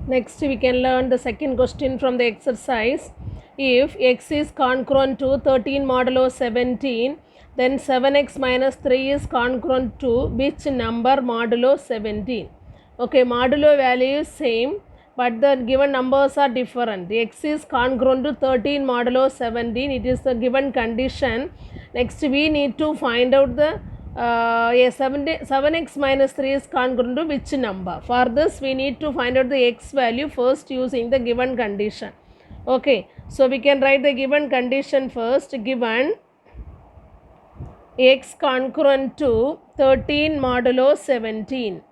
Next we can learn the second question from the exercise. If x is congruent to 13 modulo 17, then 7x minus 3 is congruent to which number modulo 17? Okay, modulo value is same, but the given numbers are different. The x is congruent to 13 modulo 17. It is the given condition. Next we need to find out the 7x minus 3 is congruent to which number. For this we need to find out the x value first using the given condition. Okay, so we can write the given condition first. Given x congruent to 13 modulo 17.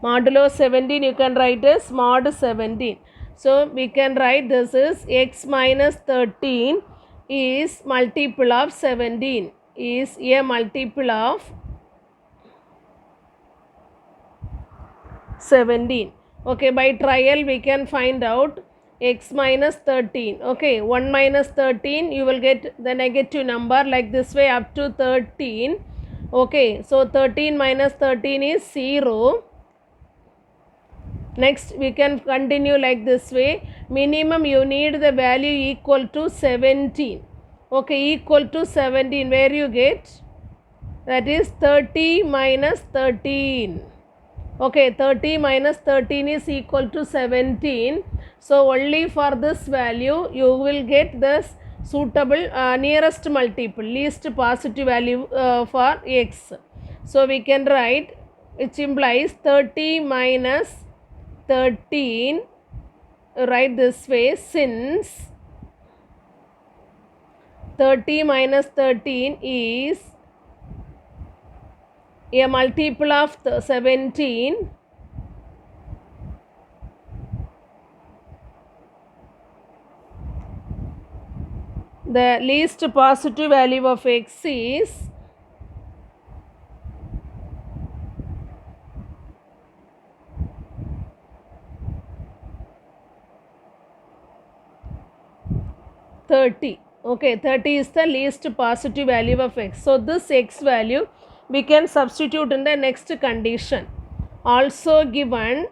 Modulo 17 you can write as mod 17. So we can write this is x minus 13 is multiple of 17, is a multiple of 17. Okay, by trial we can find out x minus 13. Okay, 1 minus 13 you will get the negative number like this way up to 13. Okay, so 13 minus 13 is 0. Next we can continue like this way. Minimum you need the value equal to 17. Okay, equal to 17. Where you get? That is 30 minus 13. Okay, 30 minus 13 is equal to 17. So only for this value you will get this suitable nearest multiple, least positive value for x. So we can write, which implies 30 minus 13, write this way, since 30 minus 13 is a multiple of 17, the least positive value of x is 30. Okay, 30 is the least positive value of x. So this x value we can substitute in the next condition. Also given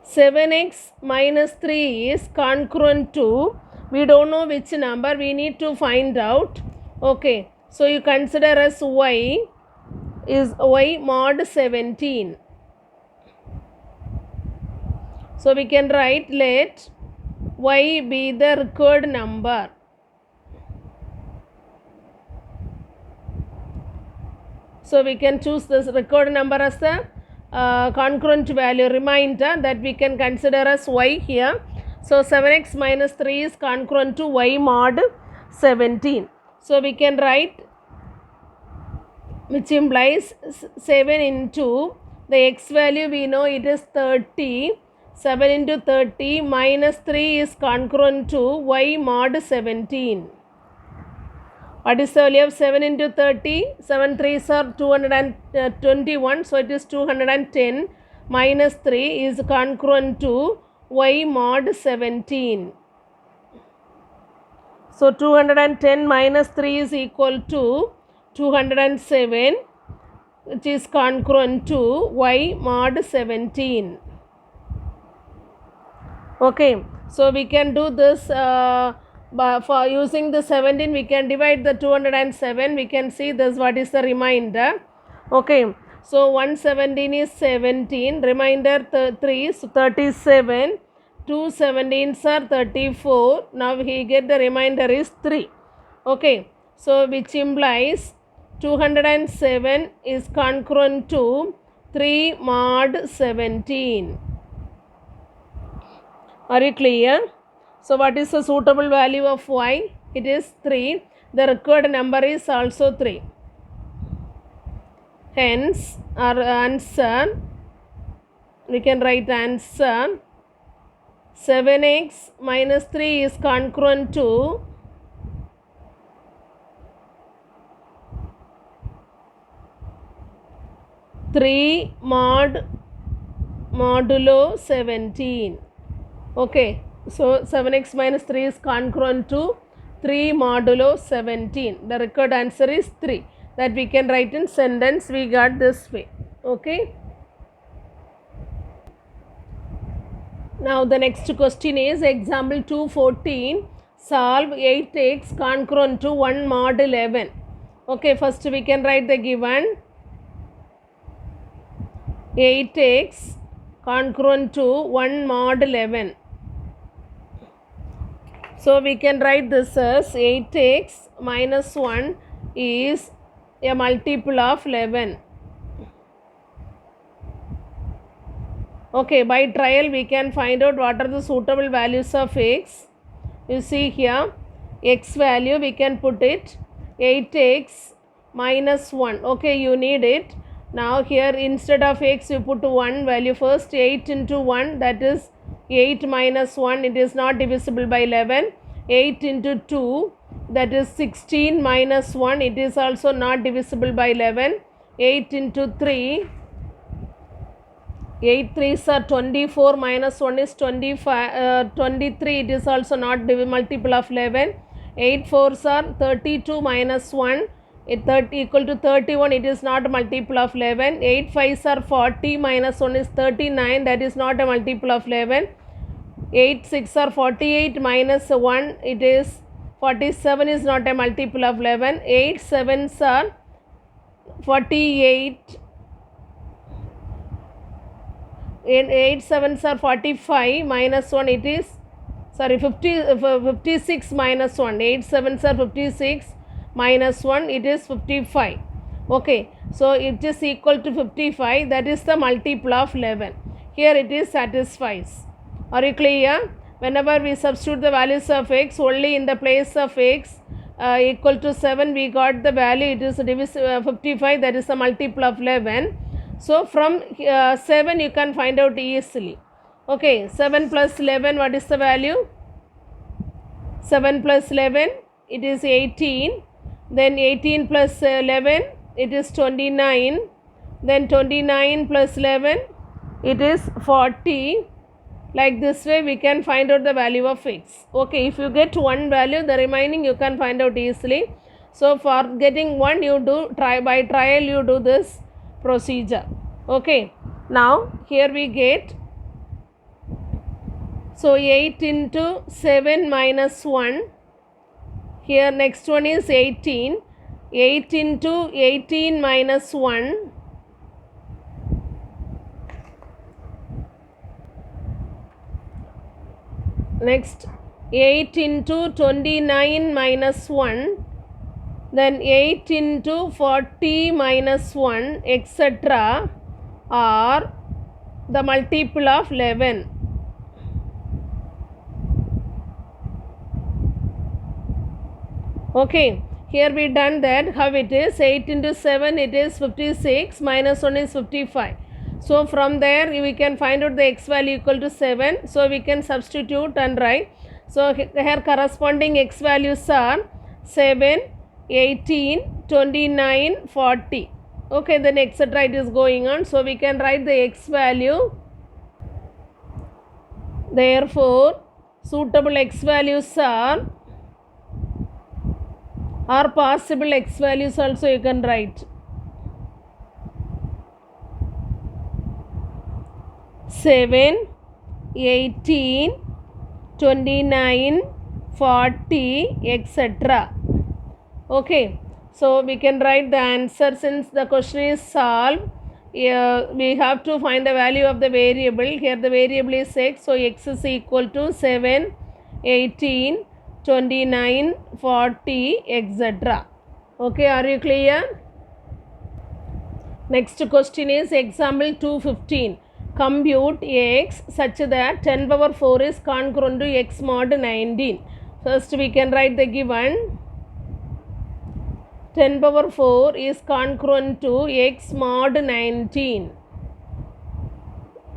7x minus 3 is congruent to, we don't know which number, we need to find out. Okay, so you consider as y is y mod 17. So we can write, let y be the required number. So we can choose this required number as the congruent value remainder that we can consider as y here. So 7x minus 3 is congruent to y mod 17. So we can write, which implies 7 into the x value we know it is 30. 7 into 30 minus 3 is congruent to y mod 17. What is the value of 7 into 30? 7 3s are 221, so it is 210 minus 3 is congruent to y mod 17. So 210 minus 3 is equal to 207, which is congruent to y mod 17. Okay, so we can do this for using the 17 we can divide the 207. We can see this, what is the remainder. Okay, so 117 is 17, remainder 3 is 37, 2 17s are 34. Now we get the remainder is 3. Okay, so which implies 207 is congruent to 3 mod 17. Are you clear? So what is the suitable value of y? It is 3. The required number is also 3. Hence our answer, we can write answer 7x minus 3 is congruent to 3 modulo 17. Okay, so 7x minus 3 is congruent to 3 modulo 17. The required answer is 3. that we can write in sentence. We got this way. Okay. Now the next question is example 214. Solve 8x congruent to 1 mod 11. Okay, first we can write the given 8x congruent to 1 mod 11. So we can write this as 8x minus 1 is a multiple of 11. Okay, by trial we can find out what are the suitable values of x. You see here, x value we can put it 8x minus 1. Okay, you need it. Now here instead of x you put 1 value first. 8 into 1, that is 8 minus 1, it is not divisible by 11. 8 into 2, that is 16 minus 1, it is also not divisible by 11. 8 into 3, 8 3s are 24 minus 1 is 25, 23, it is also not multiple of 11. 8 4s are 32 minus 1, it equal to 31, it is not a multiple of 11. 8 5s are 40 minus 1 is 39, that is not a multiple of 11. 8 6 are 48 minus 1, it is 47, is not a multiple of 11. 8 7s are 48, 8 7s are 45 minus 1, it is 56 minus 1. 8 7s are 56 minus 1, it is 55. Okay, so it is equal to 55, that is the multiple of 11. Here it is satisfies. Are you clear? Whenever we substitute the values of x, only in the place of x equal to 7 we got the value, it is 55, that is the multiple of 11. So from 7 you can find out easily. Okay, 7 plus 11, what is the value? 7 plus 11, it is 18. Then 18 plus 11, it is 29. Then 29 plus 11, it is 40. Like this way we can find out the value of x. Okay, if you get one value, the remaining you can find out easily. So for getting one, you do by trial you do this procedure. Okay, now here we get, so 8 into 7 minus 1. Here next one is 18. 8 into 18 minus 1. Next 8 into 29 minus 1. Then 8 into 40 minus 1, etc. are the multiple of 11. Okay, here we done that. How it is? 8 into 7, it is 56, minus 1 is 55. So from there we can find out the x value equal to 7. So we can substitute and write. So here corresponding x values are 7, 18, 29, 40. Okay, then etc. it is going on. So we can write the x value. Therefore, suitable x values are, or possible x values also you can write. 7, 18, 29, 40, etc. Okay, so we can write the answer. Since the question is solved, we have to find the value of the variable. Here the variable is x, so x is equal to 7, 18, 29, 40, etc. Okay, are you clear? Next question is example 215. Compute x such that 10 power 4 is congruent to x mod 19. First we can write the given 10 power 4 is congruent to x mod 19.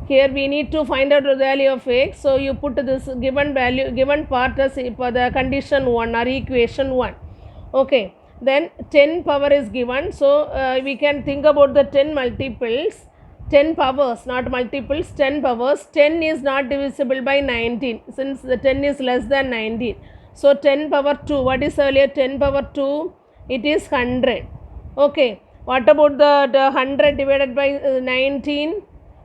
Here we need to find out the value of x. So you put this given value, given part as for the condition 1 or equation 1. Okay, then 10 power is given. So we can think about the 10 multiples. 10 powers, not multiples, 10 powers. 10 is not divisible by 19 since the 10 is less than 19. So 10 power 2, what is earlier 10 power 2? It is 100. Okay, what about the 100 divided by 19?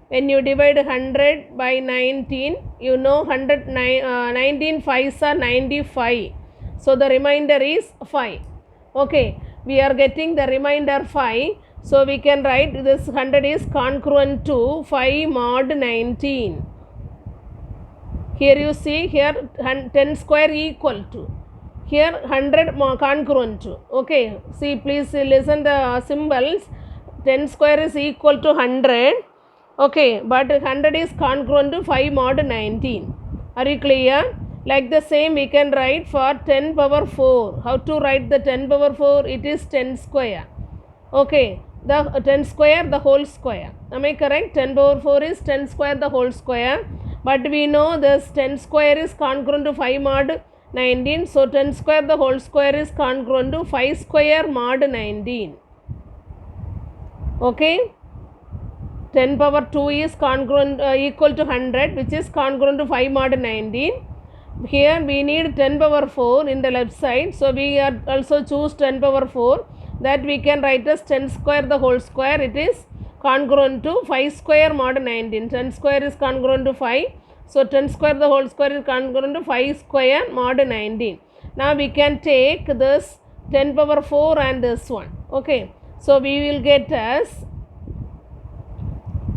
When you divide 100 by 19, you know 19 5s are 95. So the remainder is 5. Okay, we are getting the remainder 5. So we can write this 100 is congruent to 5 mod 19. Here you see here 10 square equal to. Here 100 congruent to. Okay, see please listen the symbols. 10 square is equal to 100. Okay, but 100 is congruent to 5 mod 19. Are you clear? Like the same we can write for 10 power 4. How to write the 10 power 4? It is 10 square. Okay, the 10 square the whole square. Am I correct? 10 power 4 is 10 square the whole square. But we know this 10 square is congruent to 5 mod 19. So 10 square the whole square is congruent to 5 square mod 19. Okay. 10 power 2 is congruent equal to 100, which is congruent to 5 mod 19. Here we need 10 power 4 in the left side. So we are also choose 10 power 4. That we can write as 10 square the whole square. It is congruent to 5 square mod 19. 10 square is congruent to 5. So 10 square the whole square is congruent to 5 square mod 19. Now we can take this 10 power 4 and this one. Okay. So we will get as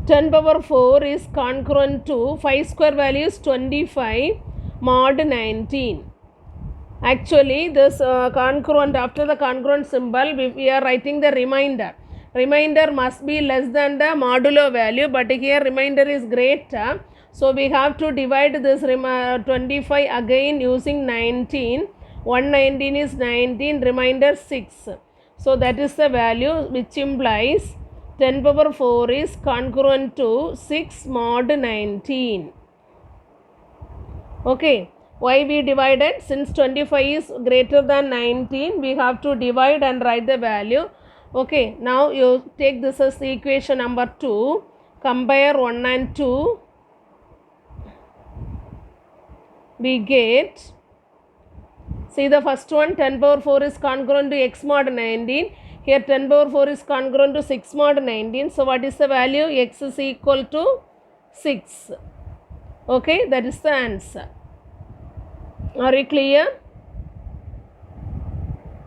10 power 4 is congruent to 5 square value is 25 mod 19. Actually this congruent, after the congruent symbol we are writing the remainder. Remainder must be less than the modulo value, but here remainder is greater. So we have to divide this 25 again using 19. 119 is 19, remainder 6. So that is the value, which implies 10 power 4 is congruent to 6 mod 19. Okay, why we divided? Since 25 is greater than 19, we have to divide and write the value. Okay, now you take this as equation number 2. Compare 1 and 2. We get, see the first one, 10 power 4 is congruent to x mod 19. Here 10 power 4 is congruent to 6 mod 19. So what is the value? X is equal to 6. Okay, that is the answer. Are you clear?